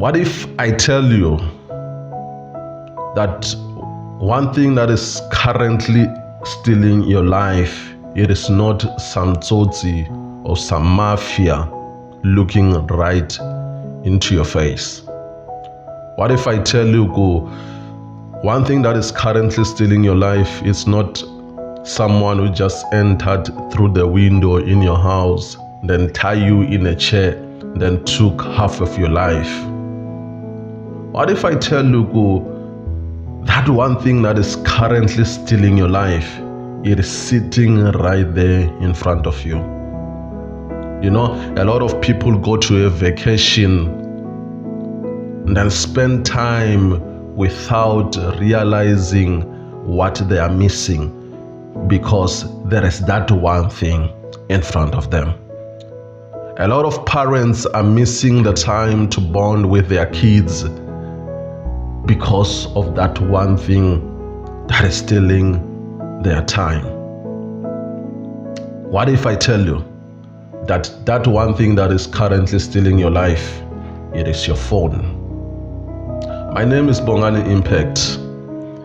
What if I tell you that one thing that is currently stealing your life, it is not some tsotsi or some mafia looking right into your face? What if I tell you, one thing that is currently stealing your life is not someone who just entered through the window in your house, then tie you in a chair, then took half of your life? What if I tell you, that one thing that is currently stealing your life, it is sitting right there in front of you? You know, a lot of people go to a vacation and then spend time without realizing what they are missing, because there is that one thing in front of them. A lot of parents are missing the time to bond with their kids because of that one thing that is stealing their time. What if I tell you that one thing that is currently stealing your life, it is your phone? My name is Bongani Impact.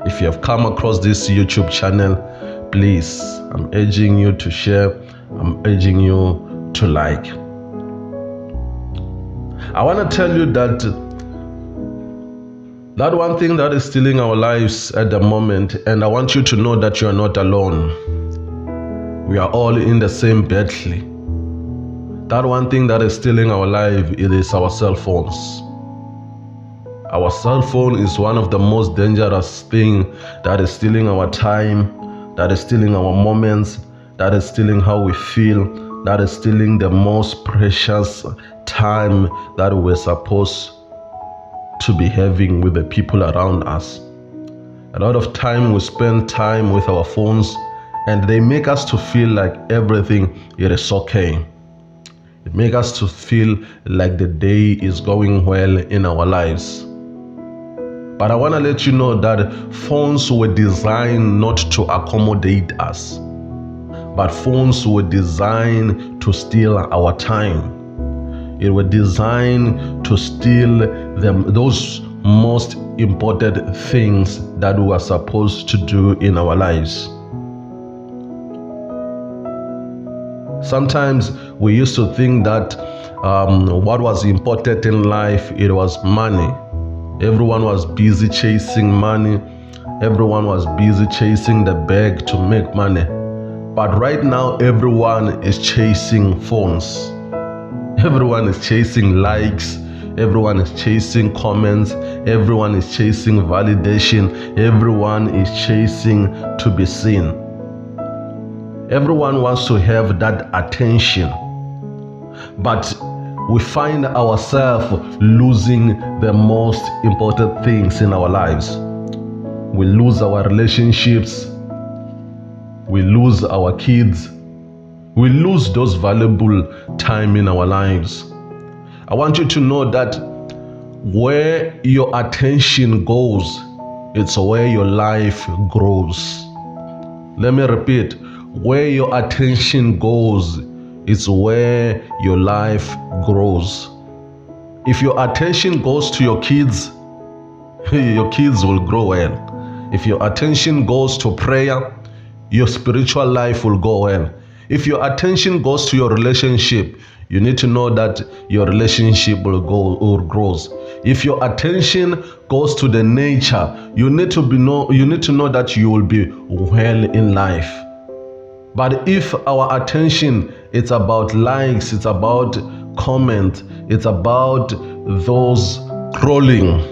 If you have come across this YouTube channel, please, I'm urging you to share, I'm urging you to like. I want to tell you that one thing that is stealing our lives at the moment, and I want you to know that you are not alone. We are all in the same battle. That one thing that is stealing our life, it is our cell phones. Our cell phone is one of the most dangerous things that is stealing our time, that is stealing our moments, that is stealing how we feel, that is stealing the most precious time that we're supposed to be having with the people around us. A lot of time we spend time with our phones, and they make us to feel like everything it is okay. It makes us to feel like the day is going well in our lives. But I want to let you know that phones were designed not to accommodate us, but phones were designed to steal our time. It was designed to steal those most important things that we are supposed to do in our lives. Sometimes we used to think that what was important in life, it was money. Everyone was busy chasing money. Everyone was busy chasing the bag to make money. But right now, everyone is chasing phones. Everyone is chasing likes. Everyone is chasing comments. Everyone is chasing validation. Everyone is chasing to be seen. Everyone wants to have that attention. But we find ourselves losing the most important things in our lives. We lose our relationships. We lose our kids. We lose those valuable time in our lives. I want you to know that where your attention goes, it's where your life grows. Let me repeat, where your attention goes, it's where your life grows. If your attention goes to your kids will grow well. If your attention goes to prayer, your spiritual life will go well. If your attention goes to your relationship, you need to know that your relationship will grows. If your attention goes to the nature, you need to know that you will be well in life. But if our attention, it's about likes, it's about comment, it's about those scrolling,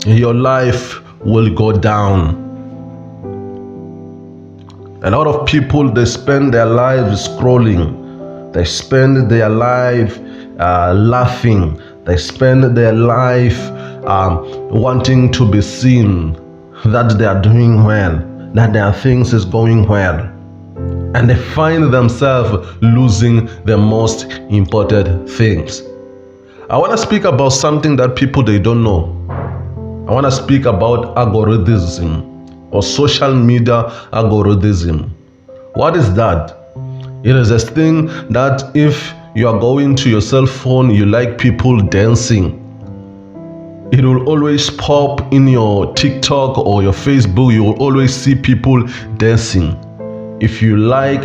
your life will go down. A lot of people, they spend their lives scrolling. They spend their life laughing. They spend their life wanting to be seen, that they are doing well, that their things is going well. And they find themselves losing the most important things. I want to speak about something that people, they don't know. I want to speak about algorithm or social media algorithm. What is that? It is a thing that if you are going to your cell phone, you like people dancing, It will always pop in your TikTok or your Facebook. You will always see people dancing. If you like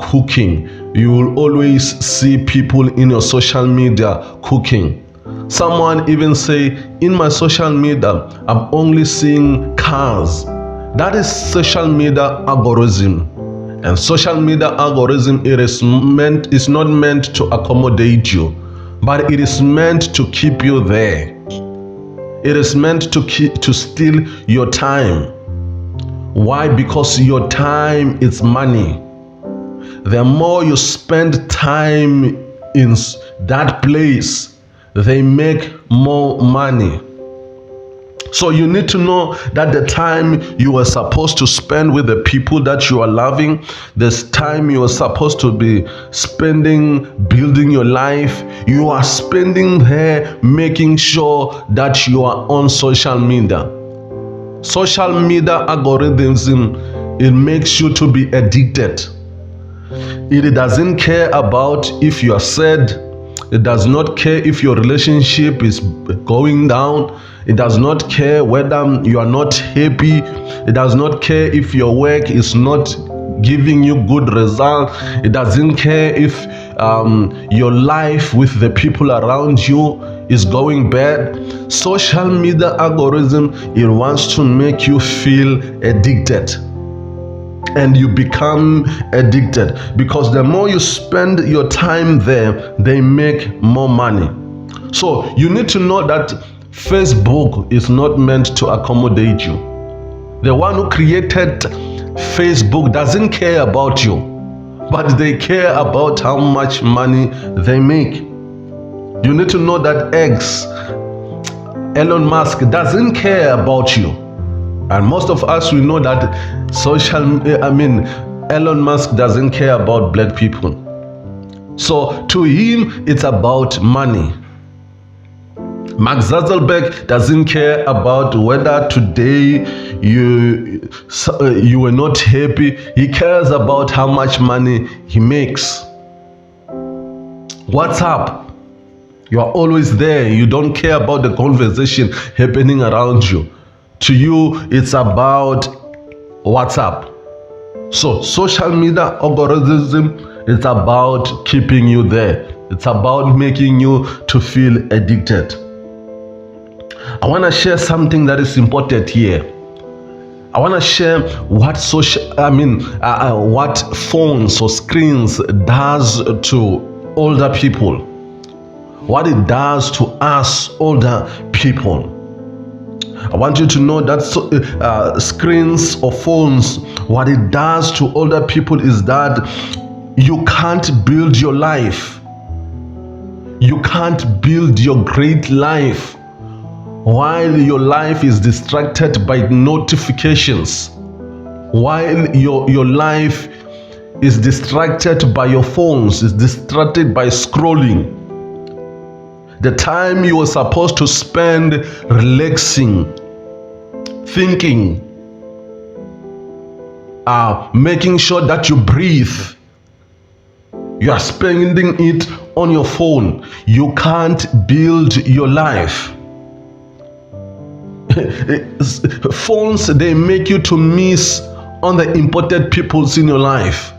cooking, you will always see people in your social media cooking. Someone even say, in my social media, I'm only seeing cars. That is social media algorithm. And social media algorithm, is not meant to accommodate you, but it is meant to keep you there. It is meant to steal your time. Why? Because your time is money. The more you spend time in that place, they make more money. So you need to know that the time you are supposed to spend with the people that you are loving, this time you are supposed to be spending building your life, you are spending there making sure that you are on social media. Social media algorithm, it makes you to be addicted. It doesn't care about if you are sad. It does not care if your relationship is going down. It does not care whether you are not happy. It does not care if your work is not giving you good result. It doesn't care if your life with the people around you is going bad. Social media algorithm, it wants to make you feel addicted. And you become addicted because the more you spend your time there, they make more money. So you need to know that Facebook is not meant to accommodate you. The one who created Facebook doesn't care about you, but they care about how much money they make. You need to know that Elon Musk doesn't care about you. And most of us, we know that Elon Musk doesn't care about black people. So to him, it's about money. Mark Zuckerberg doesn't care about whether today you were not happy. He cares about how much money he makes. What's up? You are always there. You don't care about the conversation happening around you. To you, it's about what's up. So social media algorithm, it's about keeping you there. It's about making you to feel addicted. I want to share something that is important here. I want to share what what phones or screens does to older people. What it does to us older people. I want you to know that screens or phones, what it does to older people is that you can't build your life. You can't build your great life while your life is distracted by notifications, while your life is distracted by your phones, is distracted by scrolling. The time you are supposed to spend relaxing, thinking, making sure that you breathe, you are spending it on your phone. You can't build your life. Phones, they make you to miss on the important people in your life.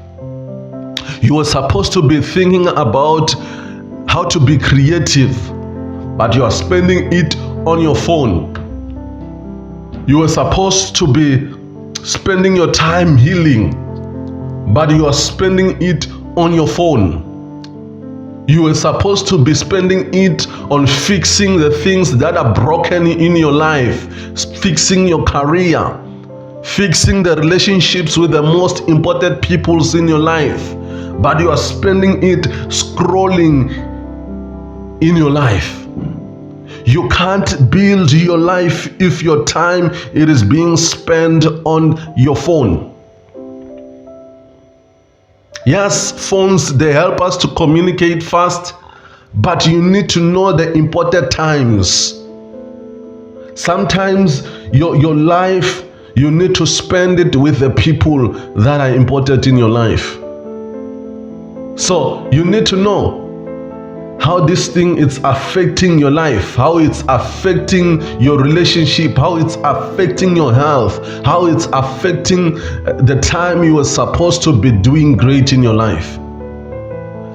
You are supposed to be thinking about how to be creative, but you are spending it on your phone. You are supposed to be spending your time healing, but you are spending it on your phone. You are supposed to be spending it on fixing the things that are broken in your life, fixing your career, fixing the relationships with the most important people in your life, but you are spending it scrolling in your life. You can't build your life if your time it is being spent on your phone. Yes, phones, they help us to communicate fast, but you need to know the important times. Sometimes your life, you need to spend it with the people that are important in your life. So you need to know how this thing is affecting your life, how it's affecting your relationship, how it's affecting your health, how it's affecting the time you were supposed to be doing great in your life.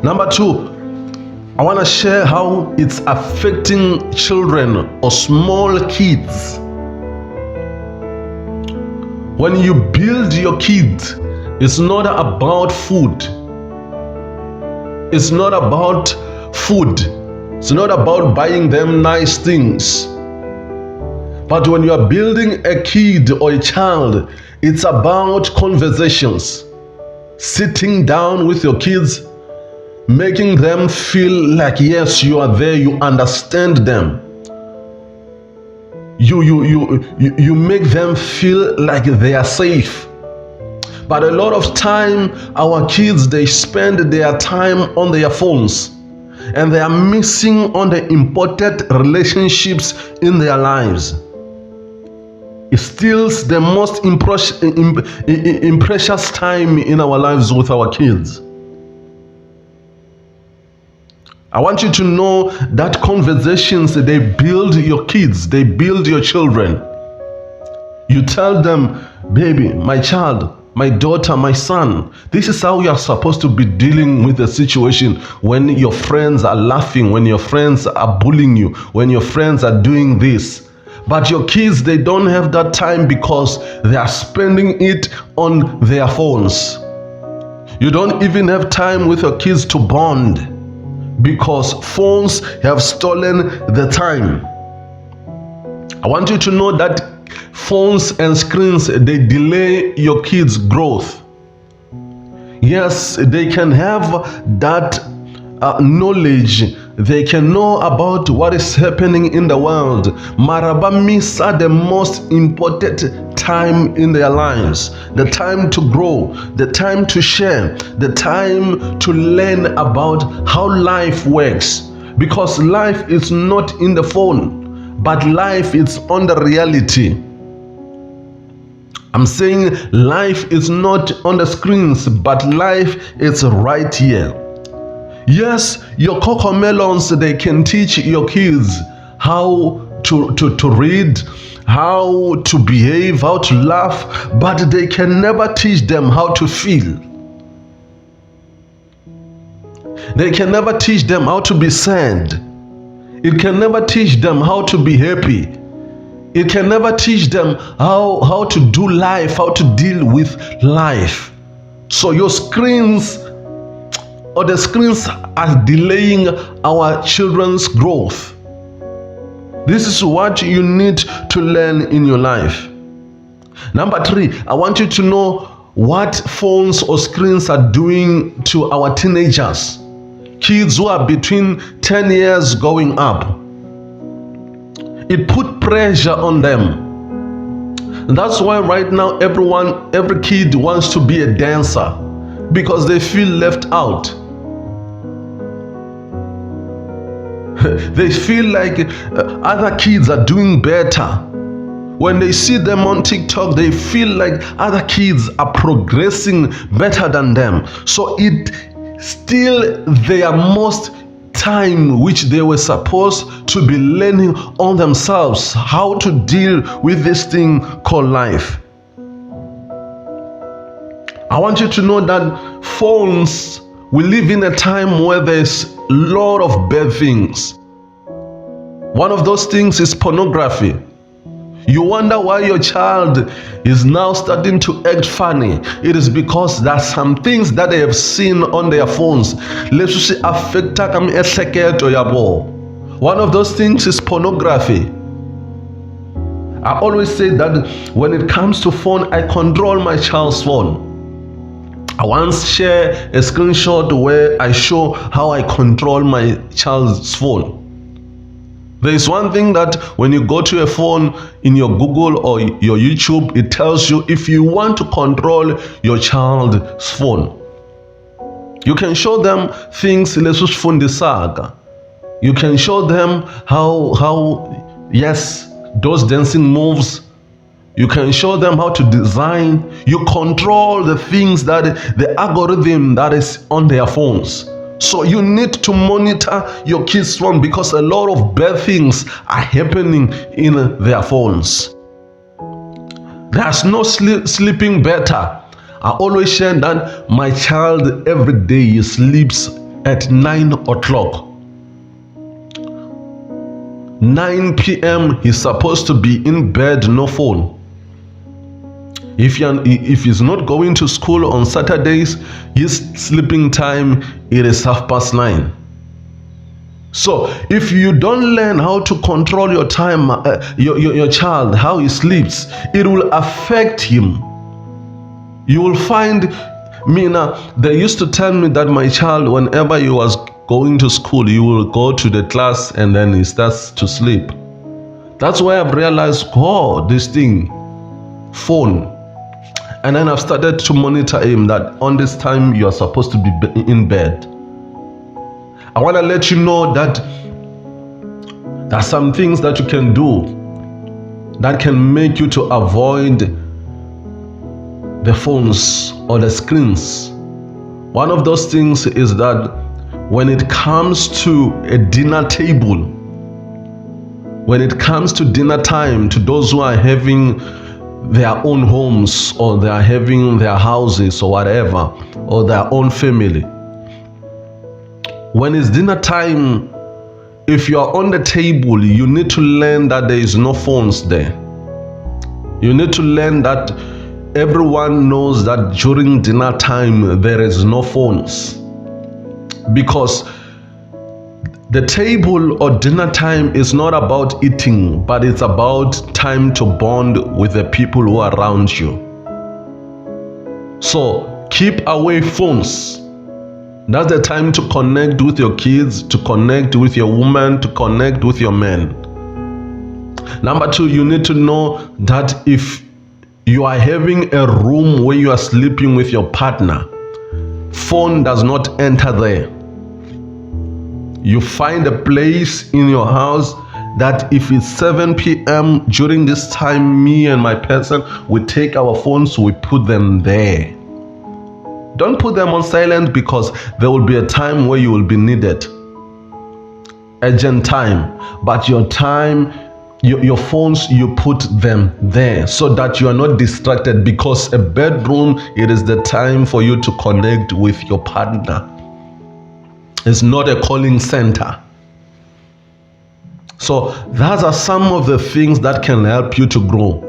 Number two, I want to share how it's affecting children or small kids. When you build your kids, it's not about food. It's not about food. It's not about buying them nice things. But when you are building a kid or a child, it's about conversations. Sitting down with your kids, making them feel like, yes, you are there, you understand them. You make them feel like they are safe. But a lot of time, our kids, they spend their time on their phones, and they are missing on the important relationships in their lives. It steals the most precious time in our lives with our kids. I want you to know that conversations, they build your kids, they build your children. You tell them, baby, my child, my daughter, my son, this is how you are supposed to be dealing with the situation when your friends are laughing, when your friends are bullying you, when your friends are doing this. But your kids, they don't have that time because they are spending it on their phones. You don't even have time with your kids to bond because phones have stolen the time. I want you to know that phones and screens, they delay your kids' growth. Yes, they can have that knowledge. They can know about what is happening in the world. Maraba missa the most important time in their lives. The time to grow, the time to share, the time to learn about how life works. Because life is not in the phone, but life is on the reality. I'm saying life is not on the screens, but life is right here. Yes, your cocomelons, they can teach your kids how to read, how to behave, how to laugh, but they can never teach them how to feel. They can never teach them how to be sad. It can never teach them how to be happy. It can never teach them how to do life, how to deal with life. So your screens or the screens are delaying our children's growth. This is what you need to learn in your life. Number three, I want you to know what phones or screens are doing to our teenagers. Kids who are between 10 years going up. It put pressure on them. That's why right now every kid wants to be a dancer because they feel left out. They feel like other kids are doing better. When they see them on TikTok, they feel like other kids are progressing better than them. So it steals their most time which they were supposed to be learning on themselves, how to deal with this thing called life. I want you to know that phones, we live in a time where there's a lot of bad things. One of those things is pornography. You wonder why your child is now starting to act funny. It is because there are some things that they have seen on their phones. One of those things is pornography. I always say that when it comes to phone, I control my child's phone. I once shared a screenshot where I show how I control my child's phone. There is one thing that when you go to a phone in your Google or your YouTube, it tells you if you want to control your child's phone. You can show them things You can show them how yes, those dancing moves. You can show them how to design. You control the things that the algorithm that is on their phones. So you need to monitor your kids' phone because a lot of bad things are happening in their phones. There's no sleeping better. I always share that my child every day he sleeps at 9 o'clock. 9 p.m. he's supposed to be in bed, no phone. If he's not going to school on Saturdays, his sleeping time it is 9:30. So if you don't learn how to control your time, your child, how he sleeps, it will affect him. You will find me now, they used to tell me that my child, whenever he was going to school, he will go to the class and then he starts to sleep. That's why I've realized, this thing, phone. And then I've started to monitor him that on this time you are supposed to be in bed. I want to let you know that there are some things that you can do that can make you to avoid the phones or the screens. One of those things is that when it comes to a dinner table, when it comes to dinner time, to those who are having their own homes or they are having their houses or whatever, or their own family, when it's dinner time, if you are on the table, you need to learn that there is no phones there. You need to learn that everyone knows that during dinner time there is no phones, because the table or dinner time is not about eating, but it's about time to bond with the people who are around you. So keep away phones. That's the time to connect with your kids, to connect with your woman, to connect with your man. Number 2, you need to know that if you are having a room where you are sleeping with your partner, phone does not enter there. You find a place in your house that if it's 7 p.m. during this time, me and my person, we take our phones, we put them there. Don't put them on silent, because there will be a time where you will be needed. Urgent time. But your time, your phones, you put them there so that you are not distracted, because a bedroom, it is the time for you to connect with your partner. It's not a calling center. So those are some of the things that can help you to grow.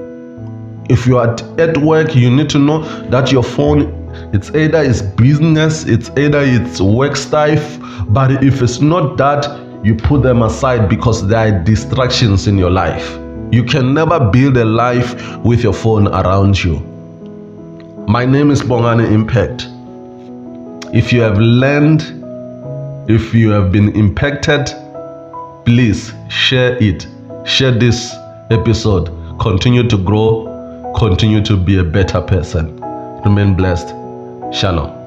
If you are at work, you need to know that your phone, it's either it's business, it's either it's work stuff, but if it's not that, you put them aside, because there are distractions in your life. You can never build a life with your phone around you. My name is Bongani Impact. If you have learned, if you have been impacted, please share it. Share this episode. Continue to grow. Continue to be a better person. Remain blessed. Shalom.